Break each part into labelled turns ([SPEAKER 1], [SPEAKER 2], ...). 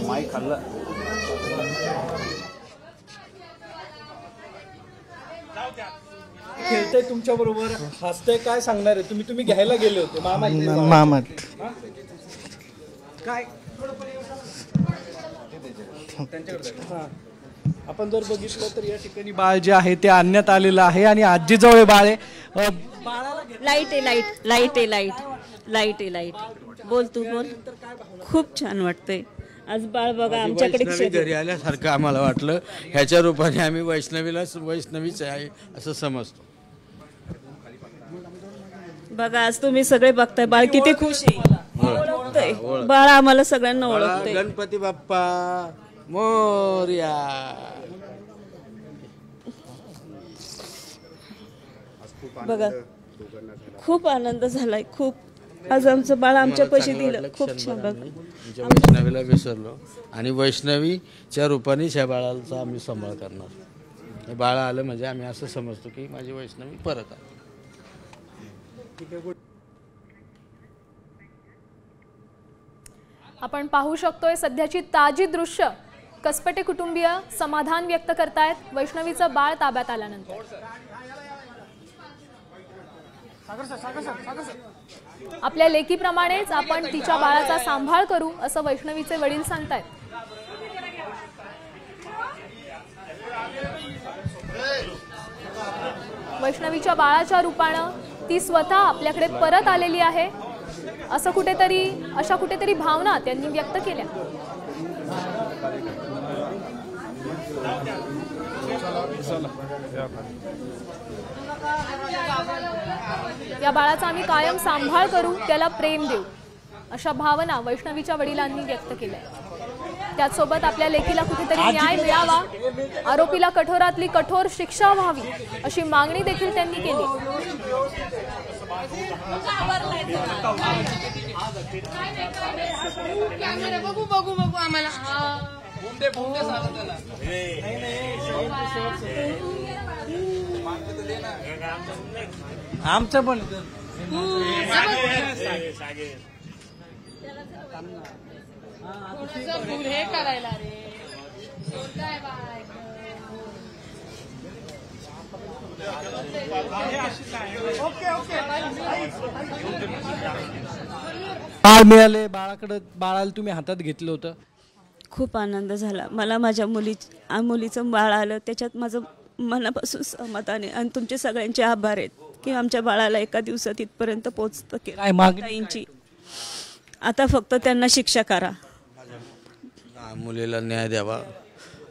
[SPEAKER 1] Mic खाल्लं.
[SPEAKER 2] खेळतंय तुमच्या बरोबर, हसतंय, काय सांगणार आहे तुम्ही? तुम्ही घ्यायला गेले होते
[SPEAKER 3] मामा
[SPEAKER 2] काय आपण जर बघितलं तर या ठिकाणी बाळ जे आहे ते आणण्यात आलेलं आहे आणि आजीजवळ बाळ आहे.
[SPEAKER 4] लाईट आहे, लाईट लाईट आहे, लाईट लाईट आहे, लाईट. बोल तू बोल. खूप छान वाटतंय आज बाळ बघा आमच्याकडे
[SPEAKER 5] घरी आल्यासारखं आम्हाला वाटलं. ह्याच्या रूपाने आम्ही वैष्णवीच आहे असं समजतो.
[SPEAKER 4] बघा आज तुम्ही सगळे बघताय बाळ किती खुश आहे. बाळ आम्हाला सगळ्यांना ओळखतंय.
[SPEAKER 5] गणपती बाप्पा मोरया.
[SPEAKER 4] बघा खूप आनंद झालाय, खूप. आज आमचं बाळ आमच्या पैसे दिलं, खूप छान.
[SPEAKER 5] बघा वैष्णवीला विसरलो आणि वैष्णवीच्या रूपानेच ह्या बाळाचा आम्ही सांभाळ करणार. हे बाळ आलं म्हणजे आम्ही असं समजतो की माझी वैष्णवी परत आली.
[SPEAKER 6] आपण पाहू शकतोय सध्याची ताजी दृश्य. कसपटे कुटुंबीय समाधान व्यक्त करतायत वैष्णवीचं बाळ ताब्यात आल्यानंतर. आपल्या लेकीप्रमाणेच आपण तिच्या बाळाचा सांभाळ करू असं वैष्णवीचे वडील सांगतायत. वैष्णवीच्या बाळाच्या रूपानं ती स्वतः आपल्याकडे परत आलेली आहे अशा कुठेतरी भावना त्यांनी व्यक्त केल्या. या बाळाचा आम्ही कायम सांभाळ करू, त्याला प्रेम देऊ अशा भावना वैष्णवीच्या वडिलांनी व्यक्त केल्या. त्याचसोबत आपल्या लेकीला कुठेतरी न्याय मिळावा, आरोपीला कठोरातली कठोर शिक्षा व्हावी अशी मागणी देखील त्यांनी केली.
[SPEAKER 2] आमचं पण बाळ मिळाले, बाळाला तुम्ही हातात घेतलं होतं.
[SPEAKER 4] खूप आनंद झाला मला. माझ्या मुलीचं बाळ आलं त्याच्यात माझं मनापासून समाधान आहे आणि तुमचे सगळ्यांचे आभार आहेत की आमच्या बाळाला एका दिवसात इथपर्यंत पोहोचतं की
[SPEAKER 2] काय मागणी?
[SPEAKER 4] आता फक्त त्यांना शिक्षा करा,
[SPEAKER 5] मुलीला न्याय द्यावा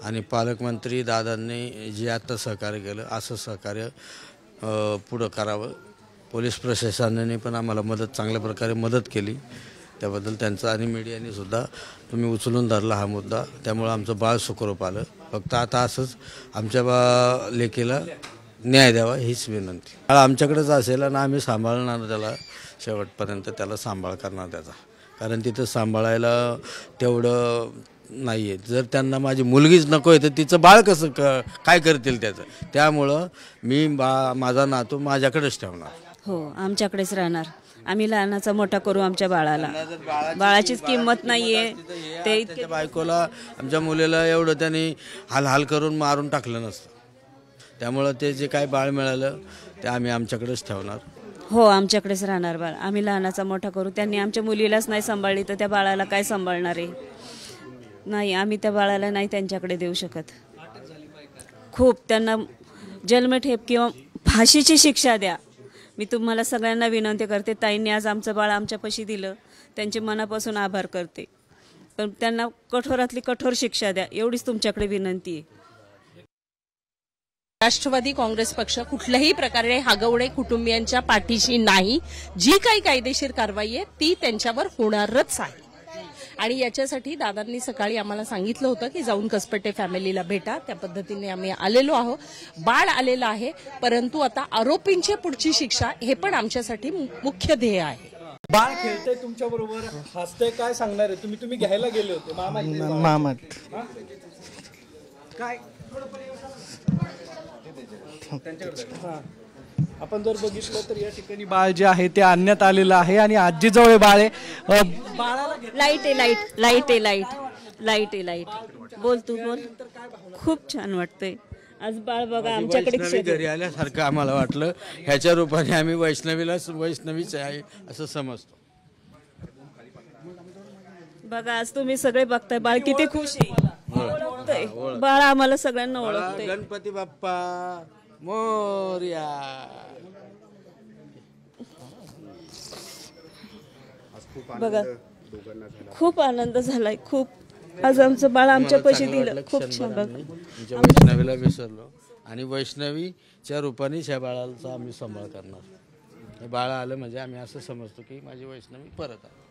[SPEAKER 5] आणि पालकमंत्री दादांनी जे आता सहकार्य केलं असं सहकार्य पुढं करावं. पोलीस प्रशासनाने पण आम्हाला चांगल्या प्रकारे मदत केली, त्याबद्दल त्यांचं आणि मीडियाने सुद्धा तुम्ही उचलून धरला हा मुद्दा. त्यामुळं आमचं बाळ सुखरूप आलं. फक्त आता असंच आमच्या लेकीला न्याय द्यावा हीच विनंती. बाळ आमच्याकडेच असेल आणि आम्ही सांभाळणार त्याला शेवटपर्यंत, त्याला सांभाळ करणार त्याचा. कारण तिथं सांभाळायला तेवढं नाही आहे. जर त्यांना माझी मुलगीच नको आहे तर तिचं बाळ कसं काय करतील त्याचं. त्यामुळं मी माझा नातू माझ्याकडेच ठेवणार.
[SPEAKER 4] हो आमच्याकडेच राहणार. आम्ही लहानाचा मोठा करू आमच्या बाळाला. बाळाचीच किंमत नाहीये. ते
[SPEAKER 5] बायकोला आमच्या मुलीला एवढं त्यांनी हाल करून मारून टाकलं नसतं. त्यामुळं ते जे काय बाळ मिळालं ते आम्ही आमच्याकडेच ठेवणार.
[SPEAKER 4] हो आमच्याकडेच राहणार बाळ. आम्ही लहानाचा मोठा करू. त्यांनी आमच्या मुलीलाच नाही सांभाळली तर त्या बाळाला काय सांभाळणार आहे. नाही आम्ही त्या बाळाला नाही त्यांच्याकडे देऊ शकत. खूप त्यांना जन्मठेप किंवा फाशीची शिक्षा द्या. मी तुम्हाला सगळ्यांना विनंती करते. ताईंनी आज आमचं बाळ आमच्यापाशी दिलं, त्यांचे मनापासून आभार करते. पण त्यांना कठोरातली कठोर शिक्षा द्या एवढीच तुमच्याकडे विनंती आहे.
[SPEAKER 7] राष्ट्रवादी काँग्रेस पक्ष कुठल्याही प्रकारे हागवणे कुटुंबियांच्या पाठीशी नाही. जी काही कायदेशीर कारवाई आहे ती त्यांच्यावर होणारच आहे. आणि याच्यासाठी दादांनी सकाळी आम्हाला सांगितलं होतं की जाऊन कसपटे फॅमिलीला भेटा. त्या पद्धतीने आम्ही आलेलो आहोत. बाळ आलेलं आहे, परंतु आता आरोपींची पुढची शिक्षा हे पण आमच्यासाठी मुख्य ध्येय आहे.
[SPEAKER 2] बाळ खेळतंय तुमच्या बरोबर, हसतंय, काय सांगणार आहे तुम्ही? तुम्ही घ्यायला गेले होते
[SPEAKER 3] मामा
[SPEAKER 2] काय आपण जर बघितलं तर या ठिकाणी बाळ जे आहे ते आणण्यात आलेलं आहे आणि आजीजवळ बाळ आहे.
[SPEAKER 4] लाईट आहे, लाईट लाईट आहे, लाईट लाईट आहे लाईट. बोल तू बोल. खूप छान वाटतंय. आज बाळ बघा आमच्याकडे
[SPEAKER 5] वैष्णवी घरी आल्यासारखं आम्हाला वाटलं. ह्याच्या रूपाने आम्ही वैष्णवीच आहे असं समजतो.
[SPEAKER 4] बघा आज तुम्ही सगळे बघताय बाळ किती खुश आहे. ओळखतंय बाळ आम्हाला सगळ्यांना ओळखतंय.
[SPEAKER 5] गणपती बाप्पा मोरया.
[SPEAKER 4] बघा खूप आनंद झालाय. खूप आज आमचं बाळ आमच्या पैसे दिलं. खूप छान. बघ
[SPEAKER 5] आमच्या वैष्णवीला विसरलो आणि वैष्णवीच्या रूपानेच ह्या बाळाचा आम्ही सांभाळ करणार. हे बाळ आलं म्हणजे आम्ही असं समजतो की माझी वैष्णवी परत आली.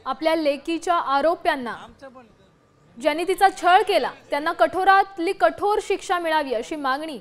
[SPEAKER 6] आपल्या लेकीच्या आरोप्यांना ज्यांनी तिचा छळ केला त्यांना कठोरातली कठोर शिक्षा मिळावी अशी मागणी